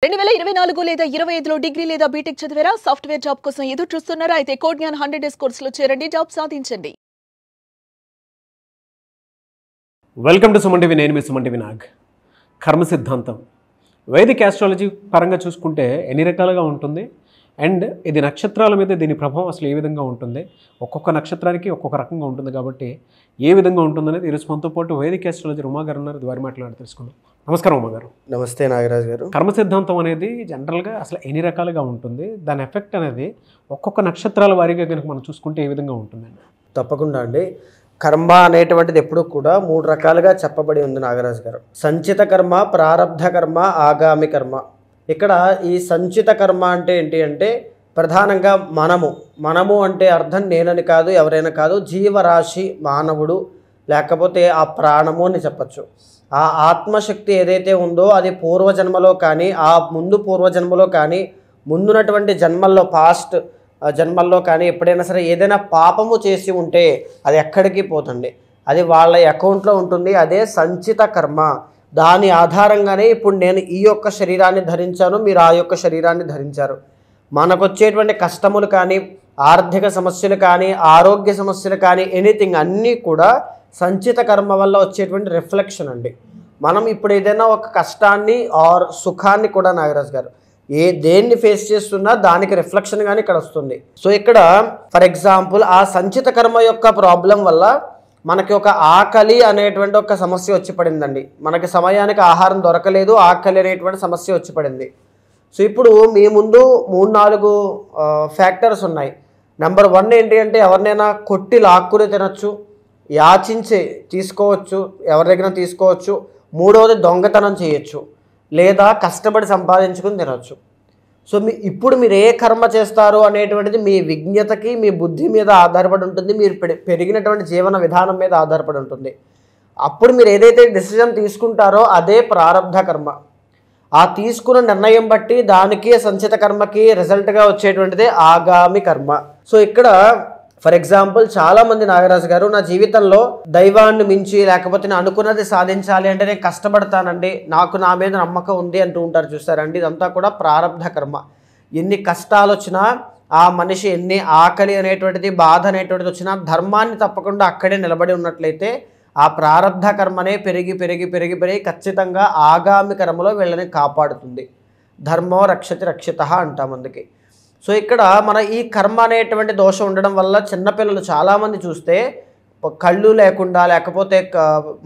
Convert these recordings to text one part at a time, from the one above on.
2024 లేదా 25లో డిగ్రీ లేదా బీటెక్ చదివారా? సాఫ్ట్వేర్ జాబ్ కోసం ఎదురు చూస్తున్నారా? అయితే కోడ్ జ్ఞాన్ 100 డేస్ కోర్సులో చేరండి, జాబ్ సాధించండి. Welcome to Suman TV. నేను మీ సుమన్ టీవీ నాగ్. కర్మ సిద్ధాంతం వైదిక్ ఆస్ట్రాలజీ పరంగా చూసుకుంటే ఎన్ని రకాలుగా ఉంటుంది అండ్ ఇది నక్షత్రాల మీద దీని ప్రభావం అసలు ఏ విధంగా ఉంటుంది, ఒక్కొక్క నక్షత్రానికి ఒక్కొక్క రకంగా ఉంటుంది కాబట్టి ఏ విధంగా ఉంటుందనేది ఈరోజు మనతో పాటు వైదిక్ ఆస్ట్రాలజీ ఉమా గారు ఉన్నారు. వారి మాట్లాడి తెలుసుకుందాం. నమస్కారం ఉమా గారు. నమస్తే నాగరాజ్ గారు. కర్మ సిద్ధాంతం అనేది జనరల్గా అసలు ఎన్ని రకాలుగా ఉంటుంది, దాని ఎఫెక్ట్ అనేది ఒక్కొక్క నక్షత్రాల వారీగా కనుక మనం చూసుకుంటే ఏ విధంగా ఉంటుందండి? తప్పకుండా అండి. కర్మ అనేటువంటిది ఎప్పుడూ కూడా 3 రకాలుగా చెప్పబడి ఉంది నాగరాజు గారు. సంచిత కర్మ, ప్రారబ్ధ కర్మ, ఆగామి కర్మ. ఇక్కడ ఈ సంచిత కర్మ అంటే ఏంటి అంటే ప్రధానంగా మనము అంటే అర్థం నేనని కాదు, ఎవరైనా కాదు, జీవరాశి, మానవుడు, లేకపోతే ఆ ప్రాణము అని చెప్పచ్చు. ఆ ఆత్మశక్తి ఏదైతే ఉందో అది పూర్వజన్మలో కానీ, ఆ ముందు పూర్వజన్మలో కానీ, ముందున్నటువంటి జన్మల్లో, పాస్ట్ జన్మల్లో కానీ ఎప్పుడైనా సరే ఏదైనా పాపము చేసి ఉంటే అది ఎక్కడికి పోతుంది, అది వాళ్ళ అకౌంట్లో ఉంటుంది. అదే సంచిత కర్మ. దాని ఆధారంగానే ఇప్పుడు నేను ఈ యొక్క శరీరాన్ని ధరించాను, మీరు ఆ యొక్క శరీరాన్ని ధరించారు. మనకు వచ్చేటువంటి కష్టములు కానీ, ఆర్థిక సమస్యలు కానీ, ఆరోగ్య సమస్యలు కానీ, ఎనీథింగ్ అన్నీ కూడా సంచిత కర్మ వల్ల వచ్చేటువంటి రిఫ్లెక్షన్ అండి. మనం ఇప్పుడు ఏదైనా ఒక కష్టాన్ని ఆర్ సుఖాన్ని కూడా నాగరాజ్ గారు దేన్ని ఫేస్ చేస్తున్నా దానికి రిఫ్లెక్షన్ కానీ ఇక్కడ వస్తుంది. సో ఇక్కడ ఫర్ ఎగ్జాంపుల్ ఆ సంచిత కర్మ యొక్క ప్రాబ్లం వల్ల మనకి ఒక ఆకలి అనేటువంటి ఒక సమస్య వచ్చి పడిందండి. మనకి సమయానికి ఆహారం దొరకలేదు, ఆకలి అనేటువంటి సమస్య వచ్చి పడింది. సో ఇప్పుడు మీ ముందు 3-4 ఫ్యాక్టర్స్ ఉన్నాయి. నెంబర్ 1 ఏంటి అంటే ఎవరినైనా కొట్టి లాక్కుని తినచ్చు, యాచించి తీసుకోవచ్చు, ఎవరి దగ్గర తీసుకోవచ్చు. 3వది దొంగతనం చేయొచ్చు, లేదా కష్టపడి సంపాదించుకుని తినవచ్చు. సో ఇప్పుడు మీరు ఏ కర్మ చేస్తారు అనేటువంటిది మీ విజ్ఞతకి, మీ బుద్ధి మీద ఆధారపడి ఉంటుంది, మీరు పెరిగినటువంటి జీవన విధానం మీద ఆధారపడి ఉంటుంది. అప్పుడు మీరు ఏదైతే డెసిజన్ తీసుకుంటారో అదే ప్రారబ్ధ కర్మ. ఆ తీసుకున్న నిర్ణయం బట్టి దానికి సంచిత కర్మకి రిజల్ట్గా వచ్చేటువంటిదే ఆగామి కర్మ. సో ఇక్కడ ఫర్ ఎగ్జాంపుల్ చాలామంది నాగరాజు గారు నా జీవితంలో దైవాన్ని మించి లేకపోతే నేను అనుకున్నది సాధించాలి అంటే నేను కష్టపడతానండి, నాకు నా మీద నమ్మకం ఉంది అంటూ ఉంటారు, చూస్తారండి. ఇదంతా కూడా ప్రారబ్ధ కర్మ. ఎన్ని కష్టాలు వచ్చినా, ఆ మనిషి ఎన్ని ఆకలి అనేటువంటిది, బాధ అనేటువంటిది వచ్చినా ధర్మాన్ని తప్పకుండా అక్కడే నిలబడి ఉన్నట్లయితే ఆ ప్రారబ్ధ కర్మనే పెరిగి పెరిగి పెరిగి పెరిగి ఖచ్చితంగా ఆగామి కర్మలో వీళ్ళని కాపాడుతుంది. ధర్మో రక్షతి రక్షిత అంటాం అందుకే. సో ఇక్కడ మన ఈ కర్మ అనేటువంటి దోషం ఉండడం వల్ల చిన్నపిల్లలు చాలామంది చూస్తే కళ్ళు లేకుండా, లేకపోతే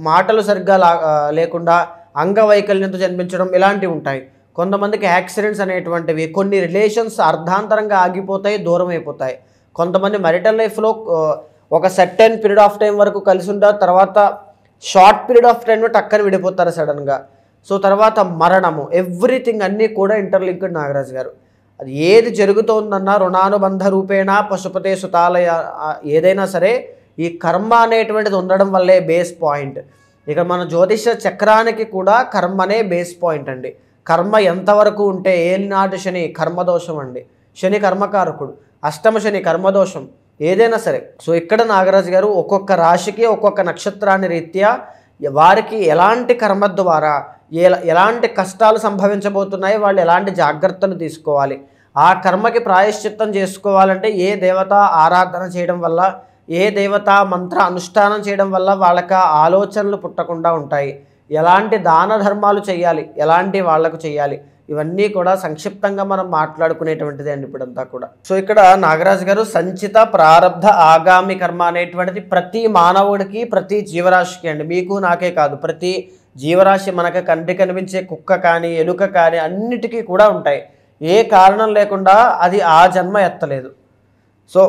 మాటలు సరిగ్గా లేకుండా, అంగవైకల్యంతో జన్మించడం ఇలాంటివి ఉంటాయి. కొంతమందికి యాక్సిడెంట్స్ అనేటువంటివి, కొన్ని రిలేషన్స్ అర్ధాంతరంగా ఆగిపోతాయి, దూరం అయిపోతాయి. కొంతమంది మ్యారిటల్ లైఫ్లో ఒక సర్టెన్ పీరియడ్ ఆఫ్ టైం వరకు కలిసి ఉంటారు, తర్వాత షార్ట్ పీరియడ్ ఆఫ్ టైంలో టక్కని విడిపోతారు సడన్గా. సో తర్వాత మరణము, ఎవ్రీథింగ్ అన్నీ కూడా ఇంటర్లింక్డ్ నాగరాజు గారు. అది ఏది జరుగుతోందన్నా రుణానుబంధ రూపేణ పశుపతే సుతాలయ, ఏదైనా సరే ఈ కర్మ అనేటువంటిది ఉండడం వల్లే బేస్ పాయింట్. ఇక మన జ్యోతిష చక్రానికి కూడా కర్మనే బేస్ పాయింట్ అండి. కర్మ ఎంతవరకు ఉంటే ఏలినాటి శని కర్మదోషం అండి, శని కర్మకారకుడు, అష్టమ శని కర్మదోషం, ఏదైనా సరే. సో ఇక్కడ నాగరాజు గారు ఒక్కొక్క రాశికి ఒక్కొక్క నక్షత్రాన్ని రీత్యా వారికి ఎలాంటి కర్మ ద్వారా ఎలాంటి కష్టాలు సంభవించబోతున్నాయి, వాళ్ళు ఎలాంటి జాగ్రత్తలు తీసుకోవాలి, ఆ కర్మకి ప్రాయశ్చిత్తం చేసుకోవాలంటే ఏ దేవత ఆరాధన చేయడం వల్ల, ఏ దేవత మంత్ర అనుష్ఠానం చేయడం వల్ల వాళ్ళకి ఆలోచనలు పుట్టకుండా ఉంటాయి, ఎలాంటి దాన ధర్మాలు చేయాలి, ఎలాంటి వాళ్లకు చేయాలి, ఇవన్నీ కూడా సంక్షిప్తంగా మనం మాట్లాడుకునేటువంటిది అండి ఇప్పుడంతా కూడా. సో ఇక్కడ నాగరాజు గారు సంచిత, ప్రారబ్ధ, ఆగామి కర్మ అనేటువంటిది ప్రతి మానవుడికి, ప్రతి జీవరాశికి అండి, మీకు నాకే కాదు, ప్రతి జీవరాశి, మనకు కంటి కనిపించే కుక్క కానీ, ఎలుక కానీ అన్నిటికీ కూడా ఉంటాయి. ఏ కారణం లేకుండా అది ఆ జన్మ ఎత్తలేదు. సో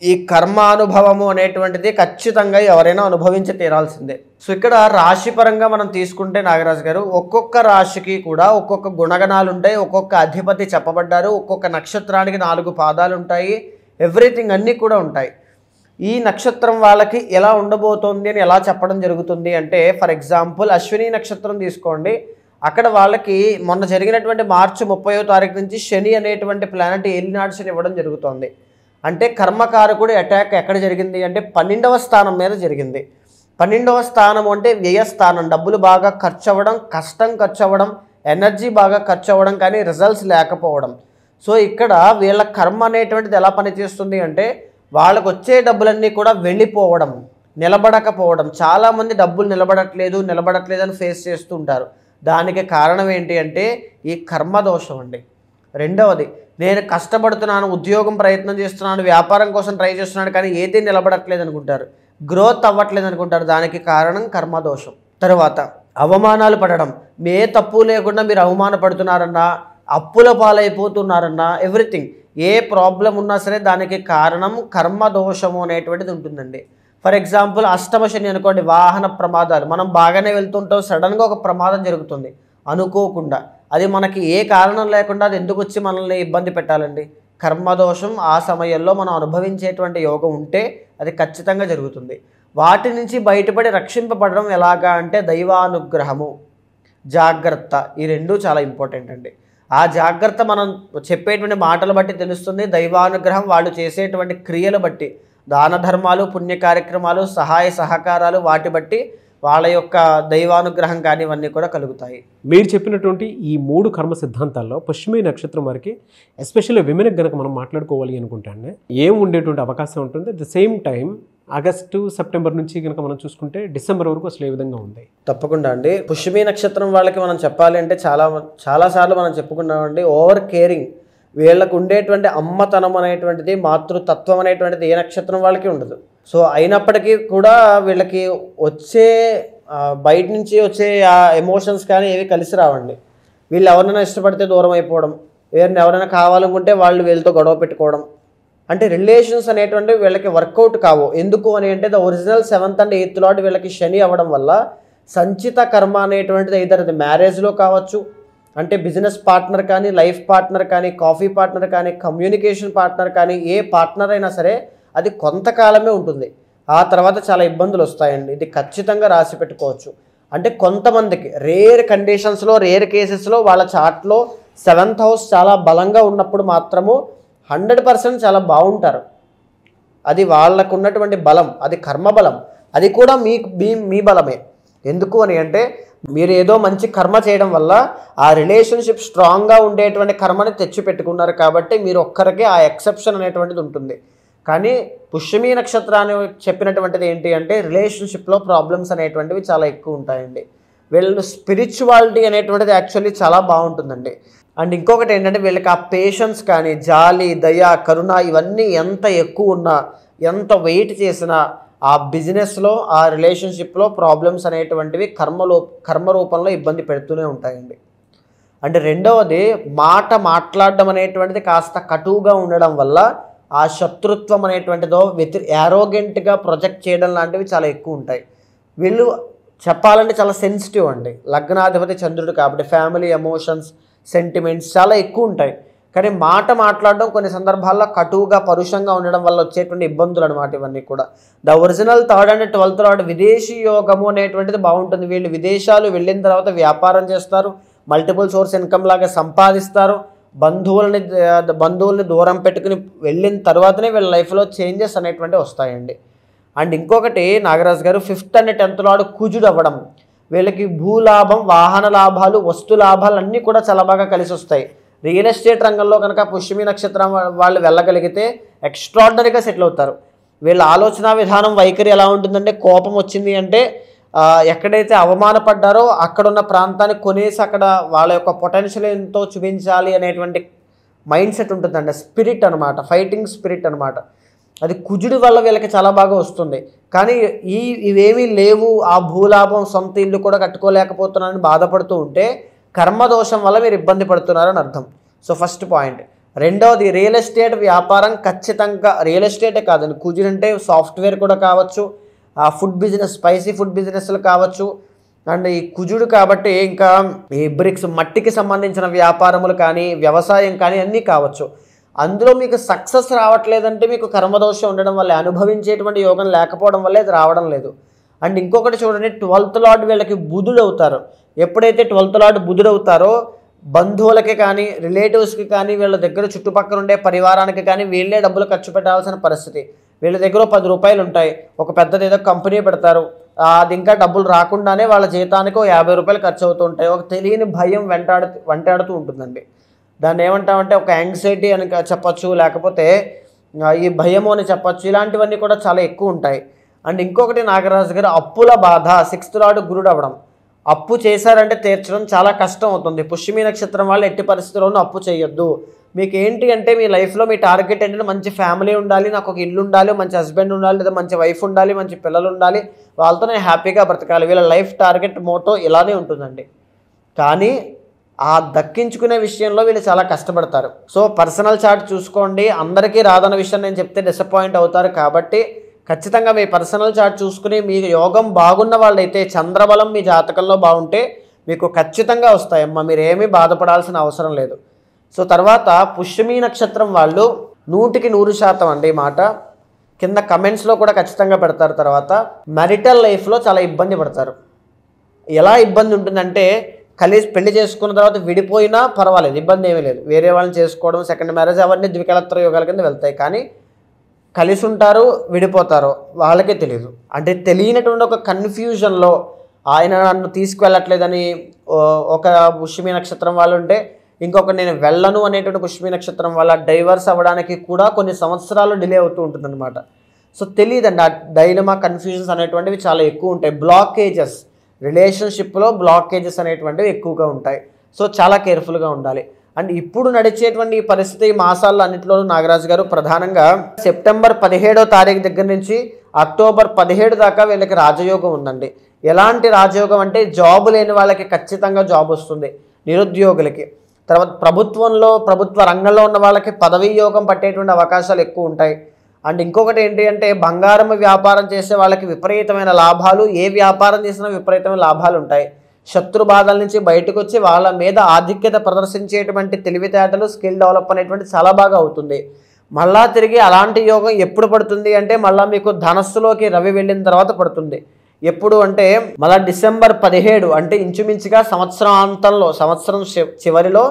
ఈ కర్మానుభవము అనేటువంటిది ఖచ్చితంగా ఎవరైనా అనుభవించి తీరాల్సిందే. సో ఇక్కడ రాశిపరంగా మనం తీసుకుంటే నాగరాజు గారు ఒక్కొక్క రాశికి కూడా ఒక్కొక్క గుణగణాలు ఉంటాయి, ఒక్కొక్క అధిపతి చెప్పబడ్డారు, ఒక్కొక్క నక్షత్రానికి 4 పాదాలు ఉంటాయి, ఎవ్రీథింగ్ అన్నీ కూడా ఉంటాయి. ఈ నక్షత్రం వాళ్ళకి ఎలా ఉండబోతోంది అని ఎలా చెప్పడం జరుగుతుంది అంటే ఫర్ ఎగ్జాంపుల్ అశ్విని నక్షత్రం తీసుకోండి. అక్కడ వాళ్ళకి మొన్న జరిగినటువంటి మార్చి 30వ తారీఖు నుంచి శని అనేటువంటి ప్లానెట్ ఏలినాటి శని ఇవ్వడం జరుగుతోంది. అంటే కర్మకారకుడు అటాక్ ఎక్కడ జరిగింది అంటే 12వ స్థానం మీద జరిగింది. 12వ స్థానం అంటే వ్యయస్థానం, డబ్బులు బాగా ఖర్చు అవ్వడం, కష్టం ఖర్చు అవ్వడం, ఎనర్జీ బాగా ఖర్చు అవ్వడం కానీ రిజల్ట్స్ లేకపోవడం. సో ఇక్కడ వీళ్ళ కర్మ అనేటువంటిది ఎలా పనిచేస్తుంది అంటే వాళ్ళకు వచ్చే డబ్బులన్నీ కూడా వెళ్ళిపోవడం, నిలబడకపోవడం. చాలామంది డబ్బులు నిలబడట్లేదు అని ఫేస్ చేస్తూ ఉంటారు. దానికి కారణం ఏంటి అంటే ఈ కర్మదోషం అండి. రెండవది, నేను కష్టపడుతున్నాను, ఉద్యోగం ప్రయత్నం చేస్తున్నాను, వ్యాపారం కోసం ట్రై చేస్తున్నాను, కానీ ఏది నిలబడట్లేదు అనుకుంటారు, గ్రోత్ అవ్వట్లేదు అనుకుంటారు. దానికి కారణం కర్మదోషం. తర్వాత అవమానాలు పడడం, ఏ తప్పు లేకుండా మీరు అవమానపడుతున్నారన్నా, అప్పుల పాలైపోతున్నారన్నా, ఎవ్రీథింగ్ ఏ ప్రాబ్లం ఉన్నా సరే దానికి కారణం కర్మదోషము అనేటువంటిది ఉంటుందండి. ఫర్ ఎగ్జాంపుల్ అష్టమ శని అనుకోండి, వాహన ప్రమాదాలు. మనం బాగానే వెళ్తుంటాం, సడన్గా ఒక ప్రమాదం జరుగుతుంది అనుకోకుండా. అది మనకి ఏ కారణం లేకుండా అది ఎందుకు వచ్చి మనల్ని ఇబ్బంది పెట్టాలండి? కర్మదోషం ఆ సమయంలో మనం అనుభవించేటువంటి యోగం ఉంటే అది ఖచ్చితంగా జరుగుతుంది. వాటి నుంచి బయటపడి రక్షింపబడడం ఎలాగా అంటే దైవానుగ్రహము, జాగ్రత్త, ఈ రెండూ చాలా ఇంపార్టెంట్ అండి. ఆ జాగ్రత్త మనం చెప్పేటువంటి మాటలు బట్టి తెలుస్తుంది. దైవానుగ్రహం వాళ్ళు చేసేటువంటి క్రియలు బట్టి, దాన ధర్మాలు, పుణ్య కార్యక్రమాలు, సహాయ సహకారాలు, వాటి బట్టి వాళ్ళ యొక్క దైవానుగ్రహం కానీ ఇవన్నీ కూడా కలుగుతాయి. మీరు చెప్పినటువంటి ఈ 3 కర్మ సిద్ధాంతాల్లో పుష్యమి నక్షత్రం వారికి, ఎస్పెషల్లీ విమెన్కి కనుక మనం మాట్లాడుకోవాలి అనుకుంటే ఏం ఉండేటువంటి అవకాశం ఉంటుంది? At the same time August September నుంచి కనుక మనం చూసుకుంటే డిసెంబర్ వరకు అసలు ఏ విధంగా ఉంది? తప్పకుండా అండి. పుష్యమి నక్షత్రం వాళ్ళకి మనం చెప్పాలి అంటే చాలాసార్లు మనం చెప్పుకున్నామండి, ఓవర్ కేరింగ్. వీళ్ళకు ఉండేటువంటి అమ్మతనం అనేటువంటిది, మాతృతత్వం అనేటువంటిది ఏ నక్షత్రం వాళ్ళకి ఉండదు. సో అయినప్పటికీ కూడా వీళ్ళకి వచ్చే బయట నుంచి వచ్చే ఆ ఎమోషన్స్ కానీ ఏవి కలిసి రావండి. వీళ్ళు ఎవరైనా ఇష్టపడితే దూరం అయిపోవడం, ఎవరైనా కావాలనుకుంటే వాళ్ళు వీళ్ళతో గొడవ పెట్టుకోవడం, అంటే రిలేషన్స్ అనేటువంటి వీళ్ళకి వర్కౌట్ కావు. ఎందుకు అని అంటే the original 7th and 8th lord వీళ్ళకి శని అవ్వడం వల్ల సంచిత కర్మ అనేటువంటిది ఇద్దరు మ్యారేజ్లో కావచ్చు, అంటే బిజినెస్ పార్ట్నర్ కానీ, లైఫ్ పార్ట్నర్ కానీ, కాఫీ పార్ట్నర్ కానీ, కమ్యూనికేషన్ పార్ట్నర్ కానీ, ఏ పార్ట్నర్ అయినా సరే అది కొంతకాలమే ఉంటుంది. ఆ తర్వాత చాలా ఇబ్బందులు వస్తాయండి. ఇది ఖచ్చితంగా రాసి పెట్టుకోవచ్చు. అంటే కొంతమందికి రేర్ కండిషన్స్లో, రేర్ కేసెస్లో వాళ్ళ చార్ట్లో 7th హౌస్ చాలా బలంగా ఉన్నప్పుడు మాత్రము 100% చాలా బాగుంటారు. అది వాళ్ళకు ఉన్నటువంటి బలం, అది కర్మబలం. అది కూడా మీ బలమే. ఎందుకు అని అంటే మీరు ఏదో మంచి కర్మ చేయడం వల్ల ఆ రిలేషన్షిప్ స్ట్రాంగ్గా ఉండేటువంటి కర్మని తెచ్చి పెట్టుకున్నారు కాబట్టి మీరు ఒక్కరికే ఆ ఎక్సెప్షన్ అనేటువంటిది ఉంటుంది. కానీ పుష్యమి నక్షత్రాన్ని చెప్పినటువంటిది ఏంటి అంటే రిలేషన్షిప్లో ప్రాబ్లమ్స్ అనేటువంటివి చాలా ఎక్కువ ఉంటాయండి. వీళ్ళు స్పిరిచువాలిటీ అనేటువంటిది యాక్చువల్లీ చాలా బాగుంటుందండి. అండ్ ఇంకొకటి ఏంటంటే వీళ్ళకి ఆ పేషెన్స్ కానీ, జాలి, దయ, కరుణ ఇవన్నీ ఎంత ఎక్కువ ఉన్నా, ఎంత వెయిట్ చేసినా ఆ బిజినెస్లో, ఆ రిలేషన్షిప్లో ప్రాబ్లమ్స్ అనేటువంటివి కర్మ రూపంలో ఇబ్బంది పెడుతూనే ఉంటాయండి. అంటే రెండవది, మాట్లాడడం అనేటువంటిది కాస్త కటువుగా ఉండడం వల్ల ఆ శత్రుత్వం అనేటువంటిదో యారోగెంట్గా ప్రొజెక్ట్ చేయడం లాంటివి చాలా ఎక్కువ ఉంటాయి. వీళ్ళు చెప్పాలంటే చాలా సెన్సిటివ్ అండి. లగ్నాధిపతి చంద్రుడు కాబట్టి ఫ్యామిలీ ఎమోషన్స్, సెంటిమెంట్స్ చాలా ఎక్కువ ఉంటాయి. కానీ మాట్లాడడం కొన్ని సందర్భాల్లో కటువుగా, పరుషంగా ఉండడం వల్ల వచ్చేటువంటి ఇబ్బందులు అనమాట ఇవన్నీ కూడా. The original 3rd and 12th lord విదేశీ యోగము అనేటువంటిది బాగుంటుంది. వీళ్ళు విదేశాలు వెళ్ళిన తర్వాత వ్యాపారం చేస్తారు, మల్టిపుల్ సోర్స్ ఇన్కమ్ లాగా సంపాదిస్తారు, బంధువుల్ని దూరం పెట్టుకుని వెళ్ళిన తర్వాతనే వీళ్ళ లైఫ్లో చేంజెస్ అనేటువంటివి వస్తాయండి. అండ్ ఇంకొకటి నాగరాజు గారు, 5th and 10th లార్డ్ కుజుడు అవ్వడం, వీళ్ళకి భూలాభం, వాహన లాభాలు, వస్తు లాభాలు అన్నీ కూడా చాలా బాగా కలిసి వస్తాయి. రియల్ ఎస్టేట్ రంగంలో కనుక పుష్యమి నక్షత్రం వాళ్ళు వెళ్ళగలిగితే ఎక్స్ట్రాడినరీగా సెటిల్ అవుతారు. వీళ్ళ ఆలోచన విధానం, వైఖరి ఎలా ఉంటుందంటే కోపం వచ్చింది అంటే ఎక్కడైతే అవమానపడ్డారో అక్కడున్న ప్రాంతాన్ని కొనేసి అక్కడ వాళ్ళ యొక్క పొటెన్షియల్ ఎంతో చూపించాలి అనేటువంటి మైండ్ సెట్ ఉంటుందండి. స్పిరిట్ అనమాట, ఫైటింగ్ స్పిరిట్ అనమాట. అది కుజుడి వల్ల వీళ్ళకి చాలా బాగా వస్తుంది. కానీ ఇవేమీ లేవు, ఆ భూలాభం, సొంత ఇల్లు కూడా కట్టుకోలేకపోతున్నారని బాధపడుతూ ఉంటే కర్మదోషం వల్ల మీరు ఇబ్బంది పడుతున్నారని అర్థం. So first point. రెండవది, రియల్ ఎస్టేట్ వ్యాపారం ఖచ్చితంగా, రియల్ ఎస్టేటే కాదండి, కుజుడు అంటే సాఫ్ట్వేర్ కూడా కావచ్చు, ఫుడ్ బిజినెస్, స్పైసీ ఫుడ్ బిజినెస్లు కావచ్చు. అండ్ ఈ కుజుడు కాబట్టి ఇంకా ఈ బ్రిక్స్, మట్టికి సంబంధించిన వ్యాపారములు కానీ, వ్యవసాయం కానీ అన్నీ కావచ్చు. అందులో మీకు సక్సెస్ రావట్లేదంటే మీకు కర్మదోషం ఉండడం వల్ల, అనుభవించేటువంటి యోగం లేకపోవడం వల్ల ఇది రావడం లేదు. అండ్ ఇంకొకటి చూడండి, 12th లార్డ్ వీళ్ళకి బుధుడు అవుతారు. ఎప్పుడైతే 12th లార్డ్ బుధుడు అవుతారో బంధువులకి కానీ, రిలేటివ్స్కి కానీ, వీళ్ళ దగ్గర చుట్టుపక్కల ఉండే పరివారానికి కానీ వీళ్ళే డబ్బులు ఖర్చు పెట్టాల్సిన పరిస్థితి. వీళ్ళ దగ్గర 10 రూపాయలు ఉంటాయి, ఒక పెద్దది ఏదో కంపెనీ పెడతారు, అది ఇంకా డబ్బులు రాకుండానే వాళ్ళ జీతానికి 50 రూపాయలు ఖర్చు అవుతూ ఉంటాయి. ఒక తెలియని భయం వెంటాడుతూ ఉంటుందండి. దాన్ని ఏమంటామంటే ఒక యాంగ్జైటీ అని చెప్పచ్చు, లేకపోతే ఈ భయము అని చెప్పచ్చు. ఇలాంటివన్నీ కూడా చాలా ఎక్కువ ఉంటాయి. అండ్ ఇంకొకటి నాగరాజు గారు, అప్పుల బాధ. 6th లార్డ్ గురుడు అవ్వడం. అప్పు చేశారంటే తీర్చడం చాలా కష్టం అవుతుంది. పుష్యమి నక్షత్రం వాళ్ళు ఎట్టి పరిస్థితుల్లోనూ అప్పు చేయొద్దు. మీకు ఏంటి అంటే మీ లైఫ్లో మీ టార్గెట్ ఏంటంటే మంచి ఫ్యామిలీ ఉండాలి, నాకు ఒక ఇల్లు ఉండాలి, మంచి హస్బెండ్ ఉండాలి, లేదా మంచి వైఫ్ ఉండాలి, మంచి పిల్లలు ఉండాలి, వాళ్ళతో నేను హ్యాపీగా బ్రతకాలి. వీళ్ళ లైఫ్ టార్గెట్ మోటో ఇలానే ఉంటుందండి. కానీ ఆ దక్కించుకునే విషయంలో వీళ్ళు చాలా కష్టపడతారు. సో పర్సనల్ చార్ట్ చూసుకోండి. అందరికీ రాదన్న విషయం నేను చెప్తే డిసప్పాయింట్ అవుతారు. కాబట్టి ఖచ్చితంగా మీ పర్సనల్ చార్ట్ చూసుకుని మీ యోగం బాగున్న వాళ్ళైతే, చంద్రబలం మీ జాతకంలో బాగుంటే మీకు ఖచ్చితంగా వస్తాయమ్మా. మీరు ఏమీ బాధపడాల్సిన అవసరం లేదు. సో తర్వాత పుష్యమి నక్షత్రం వాళ్ళు 100కి 100% అండి ఈ మాట. కింద కమెంట్స్లో కూడా ఖచ్చితంగా పెడతారు. తర్వాత మ్యారిటల్ లైఫ్లో చాలా ఇబ్బంది పడతారు. ఎలా ఇబ్బంది ఉంటుందంటే, కలిసి పెళ్లి చేసుకున్న తర్వాత విడిపోయినా పర్వాలేదు, ఇబ్బంది ఏమీ లేదు. వేరే వాళ్ళని చేసుకోవడం, సెకండ్ మ్యారేజ్ అవన్నీ ద్వికళత్ర యోగాల కింద వెళ్తాయి. కానీ కలిసి ఉంటారు, విడిపోతారు, వాళ్ళకే తెలియదు. అంటే తెలియనటువంటి ఒక కన్ఫ్యూజన్లో ఆయన నన్ను తీసుకువెళ్ళట్లేదని ఒక పుష్యమి నక్షత్రం వాళ్ళు ఉంటే, ఇంకొక నేను వెళ్ళను అనేటువంటి పుష్యమి నక్షత్రం వల్ల డైవర్స్ అవ్వడానికి కూడా కొన్ని సంవత్సరాలు డిలే అవుతూ ఉంటుందన్నమాట. సో తెలియదండి, ఆ డైలమా కన్ఫ్యూజన్స్ అనేటువంటివి చాలా ఎక్కువ ఉంటాయి. బ్లాకేజెస్, రిలేషన్షిప్లో బ్లాకేజెస్ అనేటువంటివి ఎక్కువగా ఉంటాయి. సో చాలా కేర్ఫుల్గా ఉండాలి. అండ్ ఇప్పుడు నడిచేటువంటి ఈ పరిస్థితి ఈ మాసాల్లో అన్నింటిలోనూ నాగరాజు గారు ప్రధానంగా సెప్టెంబర్ 17వ తారీఖు దగ్గర నుంచి అక్టోబర్ 17 దాకా వీళ్ళకి రాజయోగం ఉందండి. ఎలాంటి రాజయోగం అంటే, జాబ్ లేని వాళ్ళకి ఖచ్చితంగా జాబ్ వస్తుంది, నిరుద్యోగులకి. తర్వాత ప్రభుత్వ రంగంలో ఉన్న వాళ్ళకి పదవీ యోగం పట్టేటువంటి అవకాశాలు ఎక్కువ ఉంటాయి. అండ్ ఇంకొకటి ఏంటి అంటే, బంగారం వ్యాపారం చేసే వాళ్ళకి విపరీతమైన లాభాలు, ఏ వ్యాపారం చేసినా విపరీతమైన లాభాలు ఉంటాయి. శత్రు బాధల నుంచి బయటకు వచ్చి వాళ్ళ మీద ఆధిక్యత ప్రదర్శించేటువంటి తెలివితేటలు, స్కిల్ డెవలప్ అనేటువంటి చాలా బాగా అవుతుంది. మళ్ళా తిరిగి అలాంటి యోగం ఎప్పుడు పడుతుంది అంటే, మళ్ళీ మీకు ధనస్సులోకి రవి వెళ్ళిన తర్వాత పడుతుంది. ఎప్పుడు అంటే మళ్ళీ డిసెంబర్ 17, అంటే ఇంచుమించుగా సంవత్సరం చివరిలో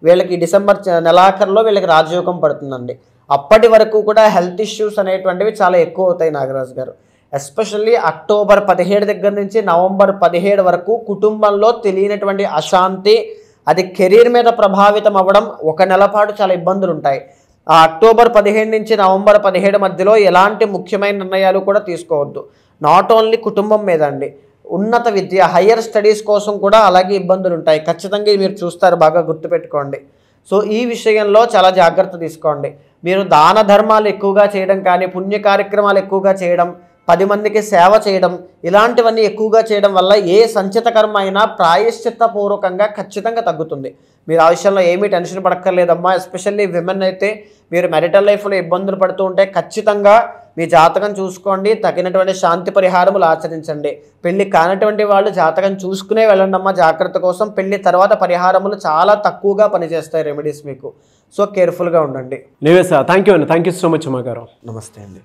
వీళ్ళకి డిసెంబర్ నెలాఖరులో వీళ్ళకి రాజయోగం పడుతుందండి. అప్పటి వరకు కూడా హెల్త్ ఇష్యూస్ అనేటువంటివి చాలా ఎక్కువ అవుతాయి నాగరాజు గారు. ఎస్పెషల్లీ అక్టోబర్ 17 దగ్గర నుంచి నవంబర్ 17 వరకు కుటుంబంలో తెలియనటువంటి అశాంతి, అది కెరీర్ మీద ప్రభావితం అవ్వడం, ఒక నెల పాటు చాలా ఇబ్బందులు ఉంటాయి. ఆ అక్టోబర్ 15 నుంచి నవంబర్ 17 మధ్యలో ఎలాంటి ముఖ్యమైన నిర్ణయాలు కూడా తీసుకోవద్దు. నాట్ ఓన్లీ కుటుంబం మీద అండి, ఉన్నత విద్య, హయ్యర్ స్టడీస్ కోసం కూడా అలాగే ఇబ్బందులు ఉంటాయి. ఖచ్చితంగా మీరు చూస్తారు, బాగా గుర్తుపెట్టుకోండి. సో ఈ విషయంలో చాలా జాగ్రత్త తీసుకోండి. మీరు దాన ధర్మాలు ఎక్కువగా చేయడం కానీ, పుణ్య కార్యక్రమాలు ఎక్కువగా చేయడం, 10 మందికి సేవ చేయడం, ఇలాంటివన్నీ ఎక్కువగా చేయడం వల్ల ఏ సంచిత కర్మ అయినా ప్రాయశ్చిత్త పూర్వకంగా ఖచ్చితంగా తగ్గుతుంది. మీరు ఆ విషయంలో ఏమీ టెన్షన్ పడక్కర్లేదమ్మా. ఎస్పెషల్లీ విమెన్ అయితే మీరు మ్యారిటల్ లైఫ్లో ఇబ్బందులు పడుతూ ఉంటే ఖచ్చితంగా మీ జాతకం చూసుకోండి, తగినటువంటి శాంతి పరిహారములు ఆచరించండి. పెళ్లి కానటువంటి వాళ్ళు జాతకం చూసుకునే వెళ్ళండి అమ్మా జాగ్రత్త కోసం. పెళ్లి తర్వాత పరిహారములు చాలా తక్కువగా పనిచేస్తాయి రెమెడీస్ మీకు. సో కేర్ఫుల్గా ఉండండి. నివేశ, థ్యాంక్ యూ సో మచ్ అమ్మగారు. నమస్తే అండి.